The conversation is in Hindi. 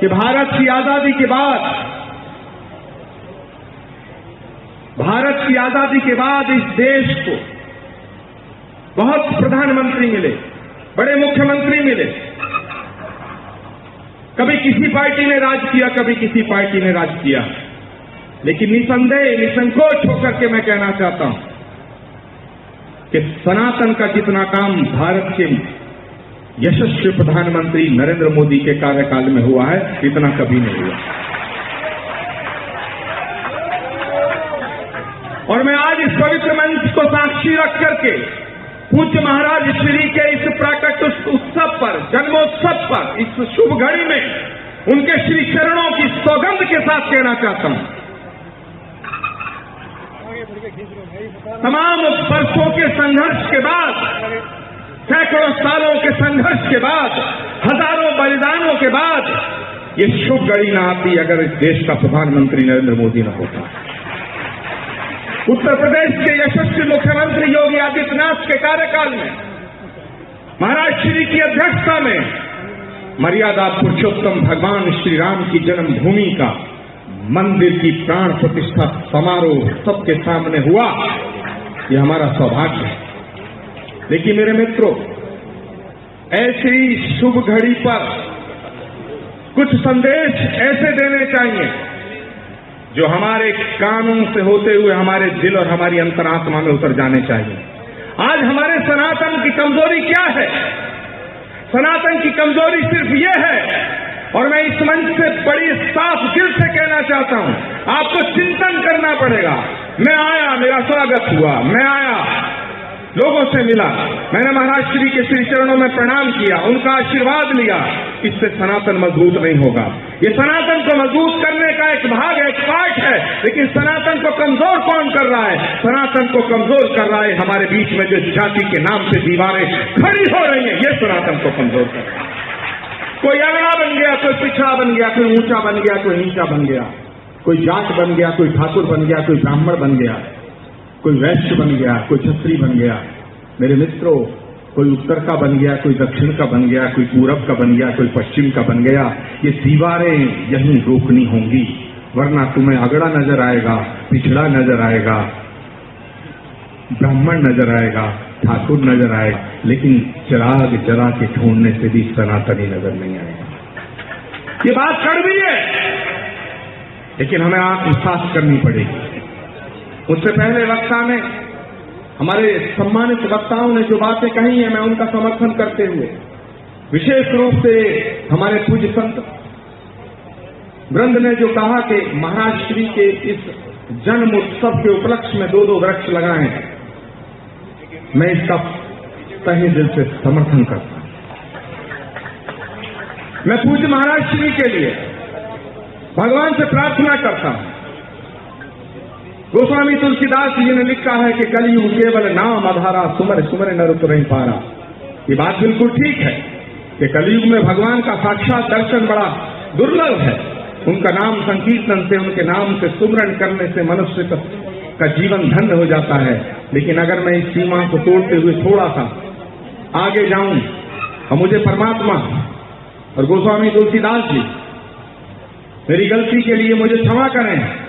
कि भारत की आजादी के बाद इस देश को बहुत प्रधानमंत्री मिले, बड़े मुख्यमंत्री मिले। कभी किसी पार्टी ने राज किया, कभी किसी पार्टी ने राज किया, लेकिन निसंदेह निसंकोच होकर के मैं कहना चाहता हूं कि सनातन का जितना काम भारत के यशस्वी प्रधानमंत्री नरेंद्र मोदी के कार्यकाल में हुआ है, इतना कभी नहीं हुआ। और मैं आज इस पवित्र मंच को साक्षी रख करके पूज्य महाराज श्री के इस प्राकट्य उत्सव पर, जन्मोत्सव पर, इस शुभ घड़ी में उनके श्री चरणों की सौगंध के साथ कहना चाहता हूं, तमाम वर्षों के संघर्ष के बाद, सैकड़ों सालों के संघर्ष के बाद, हजारों बलिदानों के बाद ये शुभ घड़ी न आती अगर इस देश का प्रधानमंत्री नरेंद्र मोदी न होता। उत्तर प्रदेश के यशस्वी मुख्यमंत्री योगी आदित्यनाथ के कार्यकाल में महाराज श्री की अध्यक्षता में मर्यादा पुरुषोत्तम भगवान श्री राम की जन्मभूमि का मंदिर की प्राण प्रतिष्ठा समारोह सबके सामने हुआ। ये हमारा सौभाग्य है। देखिए मेरे मित्रों, ऐसी शुभ घड़ी पर कुछ संदेश ऐसे देने चाहिए जो हमारे कानों से होते हुए हमारे दिल और हमारी अंतरात्मा में उतर जाने चाहिए। आज हमारे सनातन की कमजोरी क्या है? सनातन की कमजोरी सिर्फ ये है, और मैं इस मंच से बड़ी साफ दिल से कहना चाहता हूं, आपको चिंतन करना पड़ेगा। मैं आया, मेरा स्वागत हुआ, मैं आया, लोगों से मिला, मैंने महाराज श्री के श्री चरणों में प्रणाम किया, उनका आशीर्वाद लिया। इससे सनातन मजबूत नहीं होगा। ये सनातन को मजबूत करने का एक भाग है, एक पार्ट है, लेकिन सनातन को कमजोर कौन कर रहा है? सनातन को कमजोर कर रहा है हमारे बीच में जो जाति के नाम से दीवारें खड़ी हो रही हैं, ये सनातन को कमजोर कर रहा है। कोई अगड़ा बन गया, कोई पिछड़ा बन गया, कोई ऊंचा बन गया, कोई नीचा बन गया, कोई जाट बन गया, कोई ठाकुर बन गया, कोई ब्राह्मण बन गया, कोई वैश्य बन गया, कोई क्षत्रिय बन गया। मेरे मित्रों, कोई उत्तर का बन गया, कोई दक्षिण का बन गया, कोई पूरब का बन गया, कोई पश्चिम का बन गया। ये दीवारें यहीं रोकनी होंगी, वरना तुम्हें अगड़ा नजर आएगा, पिछड़ा नजर आएगा, ब्राह्मण नजर आएगा, ठाकुर नजर आएगा, लेकिन चिराग जला के ढूंढने से भी सनातनी नजर नहीं आएगा। ये बात कड़वी है, लेकिन हमें आत्मसात करनी पड़ेगी। उससे पहले वक्ता ने, हमारे सम्मानित वक्ताओं ने जो बातें कही हैं, मैं उनका समर्थन करते हुए विशेष रूप से हमारे पूज्य संत वृंद ने जो कहा कि महाराज श्री के इस जन्म उत्सव के उपलक्ष्य में 2-2 वृक्ष लगाए, मैं इसका तहे दिल से समर्थन करता हूं। मैं पूज्य महाराज श्री के लिए भगवान से प्रार्थना करता हूं। गोस्वामी तुलसीदास जी ने लिखा है कि कलयुग केवल नाम आधारा, सुमर सुमर नर तुरहि पारा। ये बात बिल्कुल ठीक है कि कलयुग में भगवान का साक्षात दर्शन बड़ा दुर्लभ है। उनका नाम संकीर्तन से, उनके नाम से सुमरण करने से मनुष्य का जीवन धन्य हो जाता है। लेकिन अगर मैं इस सीमा को तोड़ते हुए थोड़ा सा आगे जाऊं और मुझे परमात्मा और गोस्वामी तुलसीदास जी मेरी गलती के लिए मुझे क्षमा करें।